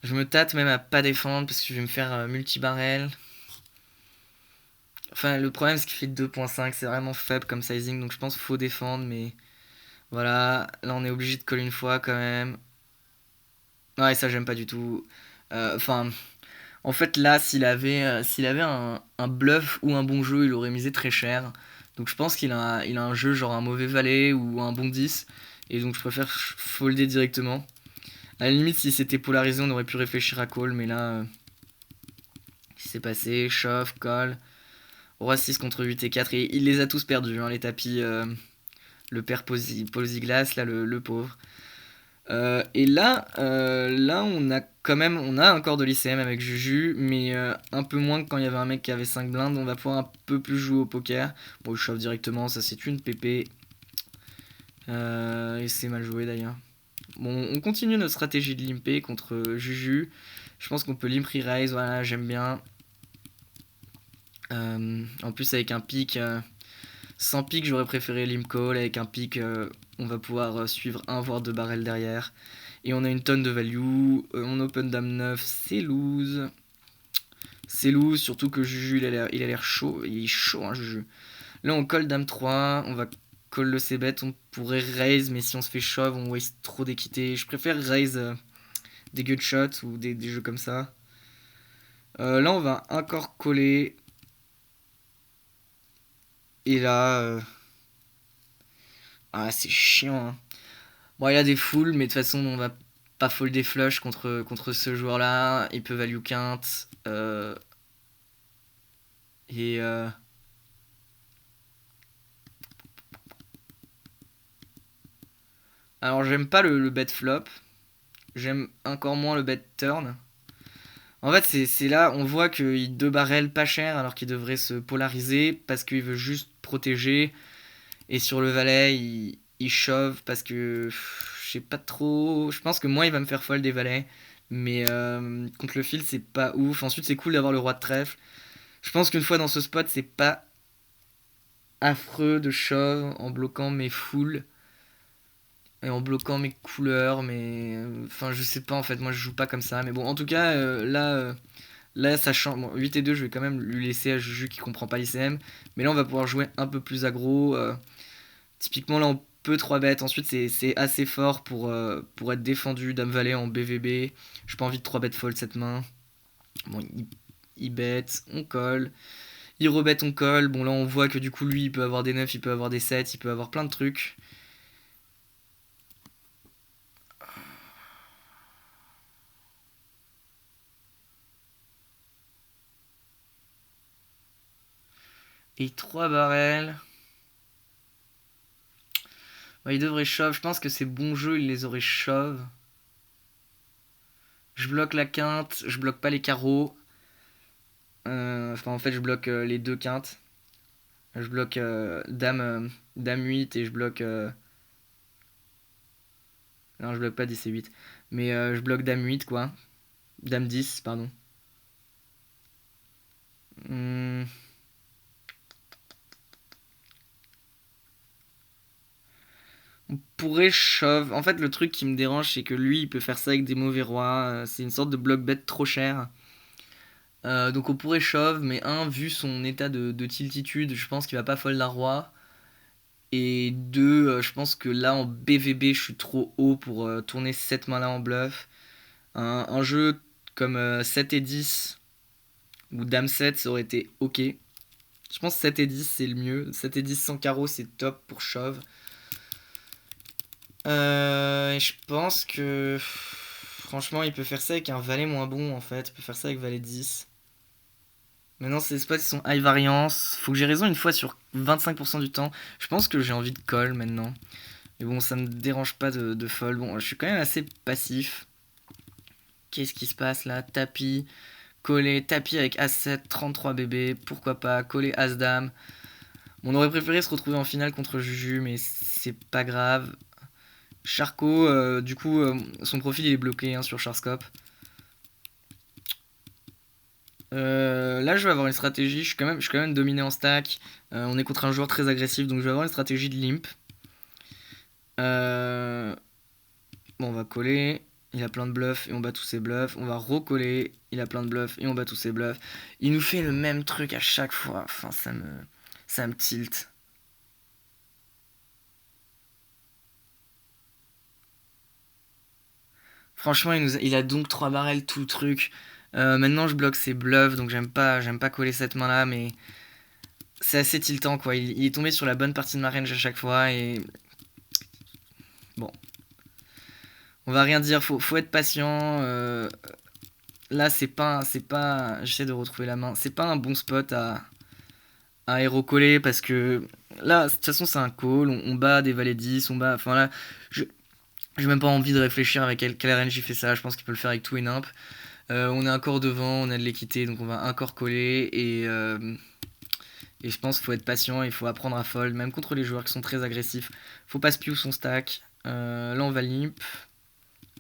Speaker 1: Je me tâte même à pas défendre parce que je vais me faire multi-barrel. Enfin, le problème c'est qu'il fait 2.5, c'est vraiment faible comme sizing, donc je pense qu'il faut défendre, mais voilà, là on est obligé de coller une fois quand même. Ouais, ça j'aime pas du tout. Enfin, en fait là, s'il avait un bluff ou un bon jeu, il aurait misé très cher. Donc je pense qu'il a un jeu genre un mauvais valet ou un bon 10, et donc je préfère folder directement. À la limite, si c'était polarisé, on aurait pu réfléchir à call, mais là, ce qui s'est passé, shove, call, roi 6 contre 8 et 4, et il les a tous perdus, hein, les tapis, le père Polziglas, là, le pauvre. Et là, on a encore de l'ICM avec Juju, mais un peu moins que quand il y avait un mec qui avait 5 blindes. On va pouvoir un peu plus jouer au poker. Bon, il chauffe directement, ça c'est une pépé. Et c'est mal joué d'ailleurs. Bon, on continue notre stratégie de limper contre Juju. Je pense qu'on peut limp re-raise, voilà, j'aime bien. En plus, avec un pic, sans pic, j'aurais préféré limp call. Avec un pic, on va pouvoir suivre un voire deux barrels derrière. Et on a une tonne de value. On open dame 9, c'est lose. C'est lose, surtout que Juju il a l'air chaud. Il est chaud, hein, Juju. Là, on colle dame 3. On va call le c-bet. On pourrait raise, mais si on se fait shove, on waste trop d'équité. Je préfère raise des gut shots ou des jeux comme ça. Là, on va encore coller. Et là. Ah, c'est chiant, hein. Bon, il a des foules, mais de toute façon, on va pas fold des flush contre ce joueur-là. Il peut value quinte. Et. Alors, j'aime pas le bet flop. J'aime encore moins le bet turn. En fait, c'est là, on voit qu'il 2 barrel pas cher alors qu'il devrait se polariser parce qu'il veut juste protéger. Et sur le valet, il shove parce que je sais pas trop. Je pense que moi, il va me faire fold des valets. Mais contre le fil, c'est pas ouf. Ensuite, c'est cool d'avoir le roi de trèfle. Je pense qu'une fois dans ce spot, c'est pas affreux de shove en bloquant mes foules et en bloquant mes couleurs. Mais enfin, je sais pas en fait. Moi, je joue pas comme ça. Mais bon, en tout cas, là, ça change. Bon, 8 et 2, je vais quand même lui laisser à Juju qui comprend pas l'ICM. Mais là, on va pouvoir jouer un peu plus aggro. Typiquement, là, on peut 3 bêtes. Ensuite, c'est assez fort pour être défendu. Dame Valet en BVB. J'ai pas envie de 3 bêtes fold cette main. Bon, il bête, on colle. Il rebête, on colle. Bon, là, on voit que du coup, lui, il peut avoir des 9, il peut avoir des 7, il peut avoir plein de trucs. Et 3 barrels. Ouais, il devrait shove. Je pense que ces bons jeux, il les aurait shove. Je bloque la quinte, je bloque pas les carreaux. Enfin, en fait, je bloque les deux quintes. Je bloque dame 8 et je bloque. Non, je bloque pas 10 et 8. Mais je bloque dame 8, quoi. Dame 10, pardon. Hmm. On pourrait shove. En fait, le truc qui me dérange, c'est que lui, il peut faire ça avec des mauvais rois. C'est une sorte de bloc bet trop cher. Donc on pourrait shove, mais vu son état de tiltitude, je pense qu'il va pas fold un roi. Et deux, je pense que là en BVB, je suis trop haut pour tourner cette main-là en bluff. Un jeu comme 7 et 10 ou Dame 7, ça aurait été ok. Je pense que 7 et 10, c'est le mieux. 7 et 10 sans carreau, c'est top pour shove. Et je pense que franchement, il peut faire ça avec un valet moins bon en fait. Il peut faire ça avec valet 10. Maintenant, ces spots ils sont high variance. Faut que j'ai raison une fois sur 25% du temps. Je pense que j'ai envie de call maintenant. Mais bon, ça me dérange pas de fold. Bon, je suis quand même assez passif. Qu'est-ce qui se passe là? Tapis, coller, tapis avec As7, 33 bébés. Pourquoi pas? Coller As-Dame. On aurait préféré se retrouver en finale contre Juju, mais c'est pas grave. Charcot, du coup, son profil il est bloqué hein, sur Charscope. Là, je vais avoir une stratégie. Je suis quand même dominé en stack. On est contre un joueur très agressif, donc je vais avoir une stratégie de limp. Bon, on va coller. Il a plein de bluffs et on bat tous ses bluffs. On va recoller. Il a plein de bluffs et on bat tous ses bluffs. Il nous fait le même truc à chaque fois. Enfin, ça me tilt. Franchement, il a donc 3 barrels tout le truc. Maintenant, je bloque ses bluffs, donc j'aime pas coller cette main-là, mais c'est assez tiltant quoi. Il est tombé sur la bonne partie de ma range à chaque fois et bon, on va rien dire. Faut être patient. Là, j'essaie de retrouver la main. C'est pas un bon spot à hero coller parce que là, de toute façon, c'est un call. On bat des valets 10, on bat. Enfin là, je j'ai même pas envie de réfléchir avec quelle range il fait ça. Je pense qu'il peut le faire avec tout et nimp. On est encore devant, on a de l'équité, donc on va encore coller et je pense qu'il faut être patient, il faut apprendre à fold, même contre les joueurs qui sont très agressifs. Faut pas spew son stack. Là, on va limp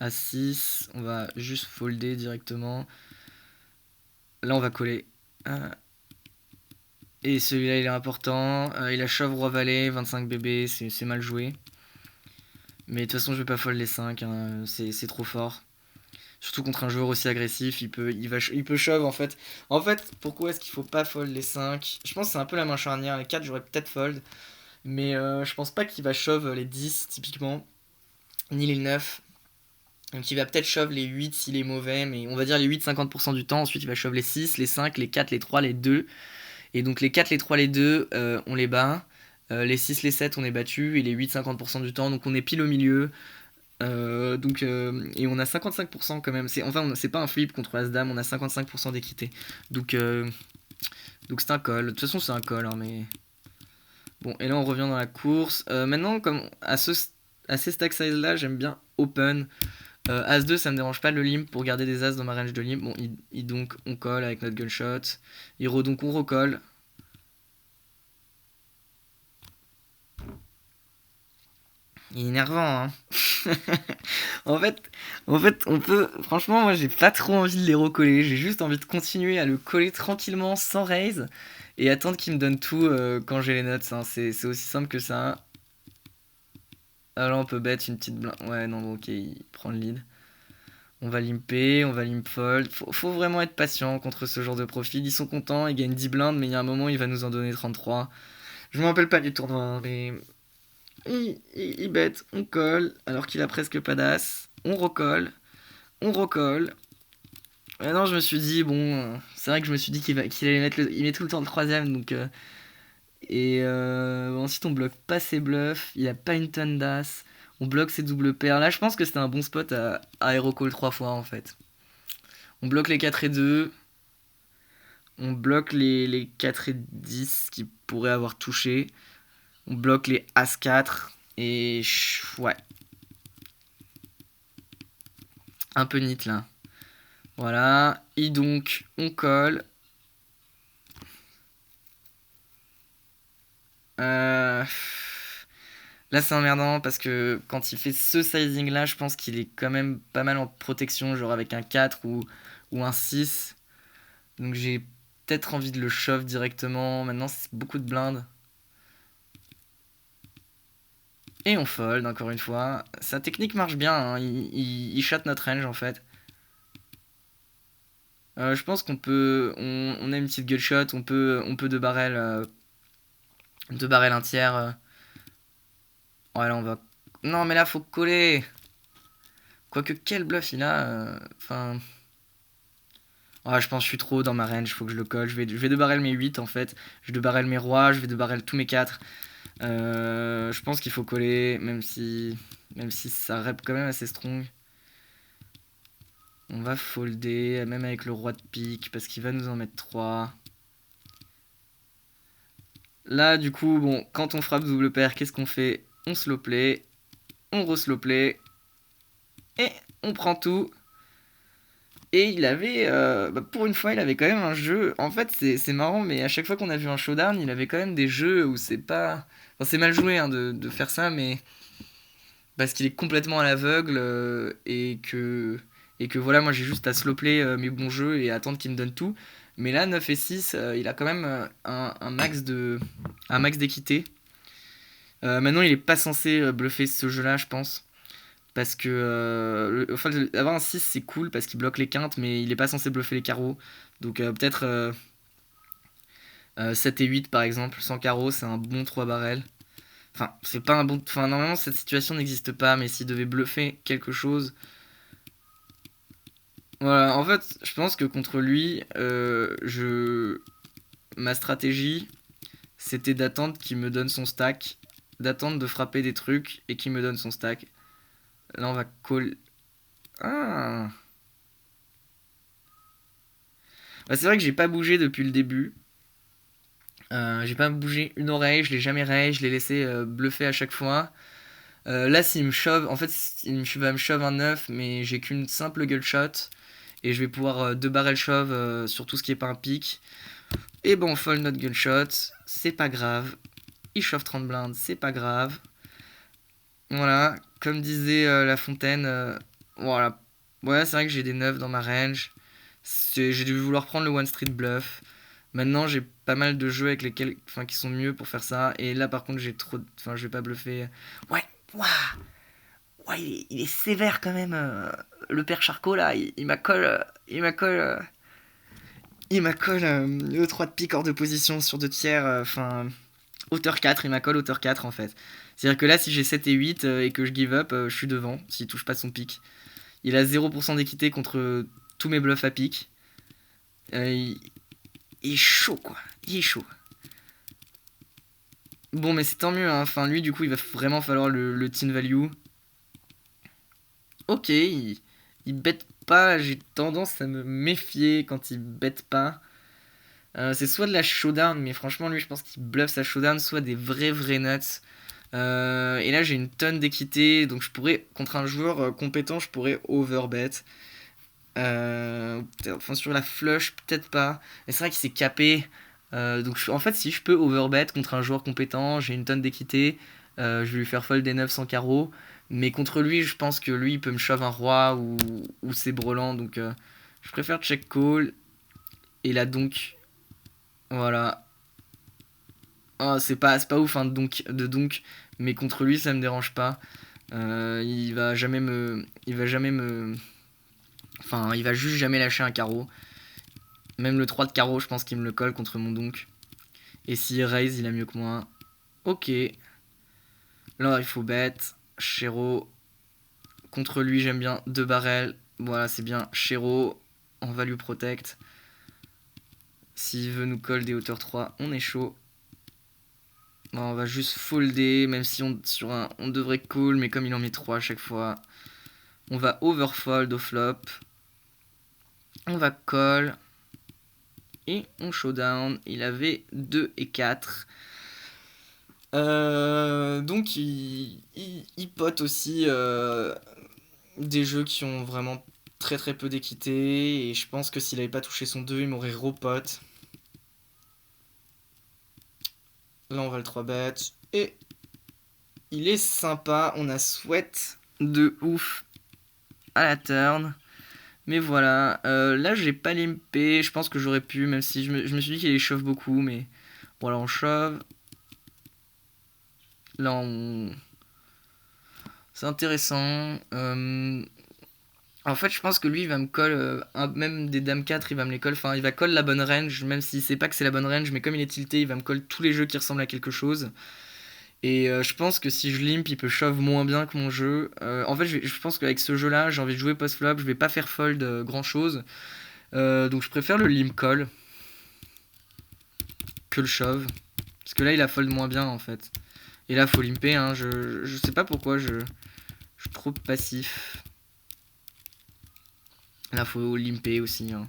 Speaker 1: à 6. On va juste folder directement. Là, on va coller. Et celui-là, il est important. Il a shove roi valet, 25 bébés, c'est mal joué. Mais de toute façon, je vais pas fold les 5, hein, c'est trop fort. Surtout contre un joueur aussi agressif, il peut shove en fait. En fait, pourquoi est-ce qu'il faut pas fold les 5? Je pense que c'est un peu la main charnière. Les 4, j'aurais peut-être fold. Mais je pense pas qu'il va shove les 10 typiquement, ni les 9. Donc il va peut-être shove les 8 s'il est mauvais, mais on va dire les 8 50% du temps. Ensuite il va shove les 6, les 5, les 4, les 3, les 2. Et donc les 4, les 3, les 2, on les bat. Les 6, les 7, on est battu. Et les 8 50% du temps, donc on est pile au milieu. Et on a 55% quand même. C'est pas un flip contre As-Dame, on a 55% d'équité. Donc c'est un call. De toute façon c'est un call, hein, mais... Bon, et là on revient dans la course. Maintenant, comme à ces stack size là, j'aime bien open. As-2, ça me dérange pas de le limp pour garder des As dans ma range de limp. Bon, donc on colle avec notre gunshot. Donc on recolle. Il est énervant, hein. en fait, on peut. Franchement, moi j'ai pas trop envie de les recoller. J'ai juste envie de continuer à le coller tranquillement sans raise et attendre qu'il me donne tout quand j'ai les notes, hein. C'est aussi simple que ça. Ah là, on peut bet une petite blinde. Ouais, non, bon, ok, il prend le lead. On va limper, on va limp fold. Faut vraiment être patient contre ce genre de profil. Ils sont contents, ils gagnent 10 blindes, mais il y a un moment, il va nous en donner 33. Je me rappelle pas du tournoi, hein, mais. Il bet, on colle, alors qu'il a presque pas d'as. On recolle, on recolle. Maintenant, je me suis dit, bon, c'est vrai que je me suis dit qu'il allait mettre il met tout le temps le troisième, donc. Ensuite, on bloque pas ses bluffs. Il a pas une tonne d'as. On bloque ses doubles paires. Là, je pense que c'était un bon spot à hero call 3 fois en fait. On bloque les 4 et 2. On bloque les 4 et 10 qui pourraient avoir touché. On bloque les as 4. Et ouais. Un peu nit là. Voilà. Et donc, on colle. Euh... Là, c'est emmerdant parce que quand il fait ce sizing là, je pense qu'il est quand même pas mal en protection, genre avec un 4 ou un 6. Donc j'ai peut-être envie de le shove directement. Maintenant, c'est beaucoup de blindes. Et on fold encore une fois. Sa technique marche bien, hein. Il shot notre range en fait. Je pense qu'on peut. On a une petite gutshot, on peut deux barrels un tiers. Ouais, là on va. Non, mais là faut coller. Quoique, quel bluff il a. Enfin. Ouais, je pense que je suis trop dans ma range, faut que je le colle. Je vais deux barrel mes 8 en fait. Je vais deux barrel mes rois, je vais deux barrel tous mes 4. Je pense qu'il faut coller, même si ça rep quand même assez strong. On va folder, même avec le roi de pique, parce qu'il va nous en mettre 3. Là, du coup, bon, quand on frappe double paire, qu'est-ce qu'on fait? On slow play, on re-slow play, et on prend tout. Et il avait, pour une fois, il avait quand même un jeu. En fait, c'est marrant, mais à chaque fois qu'on a vu un showdown, il avait quand même des jeux où c'est pas. Enfin, c'est mal joué hein, de faire ça, mais parce qu'il est complètement à l'aveugle et que voilà, moi j'ai juste à slowplay mes bons jeux et attendre qu'il me donne tout. Mais là, 9 et 6, il a quand même un max d'équité. Maintenant, il est pas censé bluffer ce jeu-là, je pense. Parce que enfin, avoir un 6 c'est cool parce qu'il bloque les quintes, mais il est pas censé bluffer les carreaux. Donc peut-être 7 et 8 par exemple, sans carreau, c'est un bon 3 barrels. Enfin, c'est pas un bon. Enfin, normalement, cette situation n'existe pas, mais s'il devait bluffer quelque chose. Voilà, en fait, je pense que contre lui, ma stratégie, c'était d'attendre qu'il me donne son stack, d'attendre de frapper des trucs et qu'il me donne son stack. Là, on va call. Ah! Bah, c'est vrai que j'ai pas bougé depuis le début. J'ai pas bougé une oreille, je l'ai jamais raise, je l'ai laissé bluffer à chaque fois. Là, s'il me shove, en fait, va me shove un 9, mais j'ai qu'une simple gull shot. Et je vais pouvoir deux barrel shove sur tout ce qui est pas un pic. Et bon, fold notre gull shot, c'est pas grave. Il shove 30 blindes, c'est pas grave. Voilà, comme disait La Fontaine, voilà. Ouais, c'est vrai que j'ai des 9 dans ma range. J'ai dû vouloir prendre le one street bluff. Maintenant, j'ai pas mal de jeux avec lesquels, enfin, qui sont mieux pour faire ça. Et là, par contre, j'ai trop, enfin, je vais pas bluffer. Ouais, waouh, ouais, il est sévère quand même. Le père Charcot là, il m'accole, il m'accole le 3 de pique hors de position sur 2 tiers. Enfin, hauteur 4, il m'accole hauteur 4 en fait. C'est-à-dire que là, si j'ai 7 et 8 et que je give up, je suis devant s'il touche pas son pic. Il a 0% d'équité contre tous mes bluffs à pic. Il est chaud quoi, il est chaud. Bon, mais c'est tant mieux, hein. Enfin, lui, du coup, il va vraiment falloir le team value. Ok, il bête pas. J'ai tendance à me méfier quand il bête pas. C'est soit de la showdown, mais franchement, lui, je pense qu'il bluffe sa showdown, soit des vrais nuts. Et là, j'ai une tonne d'équité, donc je pourrais, contre un joueur compétent, je pourrais overbet. Enfin, sur la flush, peut-être pas. Et c'est vrai qu'il s'est capé. Donc, en fait, si je peux overbet contre un joueur compétent, j'ai une tonne d'équité. Je vais lui faire fold des 9 sans carreau. Mais contre lui, je pense que lui, il peut me shove un roi ou c'est brelant. Donc, je préfère check call. Et là, donc, voilà. Ah, c'est pas ouf hein, de donc, mais contre lui, ça me dérange pas. Enfin, il va juste jamais lâcher un carreau. Même le 3 de carreau, je pense qu'il me le colle contre mon donk. Et s'il raise, il a mieux que moi. Ok. Là, il faut bet. Chéro. Contre lui, j'aime bien 2 barrels. Voilà, c'est bien. Chéro en value protect. S'il veut nous call des hauteurs 3, on est chaud. Bon, on va juste folder, même si on devrait call, mais comme il en met 3 à chaque fois, on va overfold au flop. On va call. Et on showdown. Il avait 2 et 4. Donc il pote aussi des jeux qui ont vraiment très peu d'équité. Et je pense que s'il avait pas touché son 2, il m'aurait repote. Là on va le 3 bet. Et il est sympa. On a sweat de ouf à la turn. Mais voilà. Là j'ai pas limpé. Je pense que j'aurais pu. Même si je me suis dit qu'il les chauffe beaucoup. Mais voilà, on shove. Là on C'est intéressant. En fait, je pense que lui, il va me call, même des dames 4, il va me les call. Enfin, il va call la bonne range, même s'il sait pas que c'est la bonne range, mais comme il est tilté, il va me call tous les jeux qui ressemblent à quelque chose. Et je pense que si je limp, il peut shove moins bien que mon jeu. En fait, je pense qu'avec ce jeu-là, j'ai envie de jouer post-flop, je vais pas faire fold grand-chose. Donc je préfère le limp call que le shove. Parce que là, il a fold moins bien, en fait. Et là, faut limper, hein. Je sais pas pourquoi, je suis trop passif. Là, faut limper aussi, hein.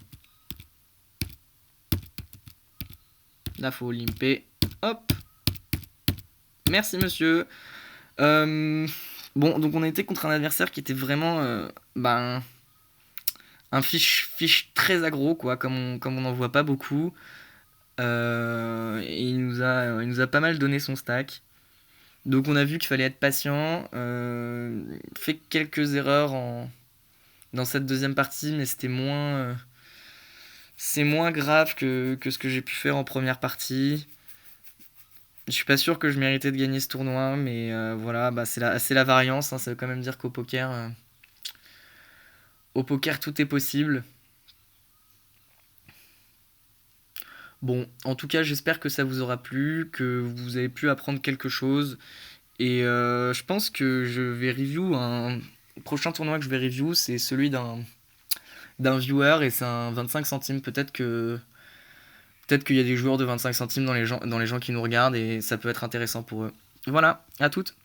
Speaker 1: Là, faut limper. Hop. Merci, monsieur. Bon, donc on a été contre un adversaire qui était vraiment un fiche très aggro, quoi, comme on n'en voit pas beaucoup. Et il nous a pas mal donné son stack. Donc on a vu qu'il fallait être patient. Fait quelques erreurs dans cette deuxième partie, mais c'est moins grave que ce que j'ai pu faire en première partie. Je suis pas sûr que je méritais de gagner ce tournoi, mais voilà, bah c'est la variance, hein. Ça veut quand même dire qu'au poker, tout est possible. Bon, en tout cas, j'espère que ça vous aura plu, que vous avez pu apprendre quelque chose. Et je pense que je vais review un prochain tournoi que je vais review, c'est celui d'un viewer et c'est un 25 centimes. Peut-être qu'il y a des joueurs de 25 centimes dans les gens qui nous regardent et ça peut être intéressant pour eux. Voilà, à toutes.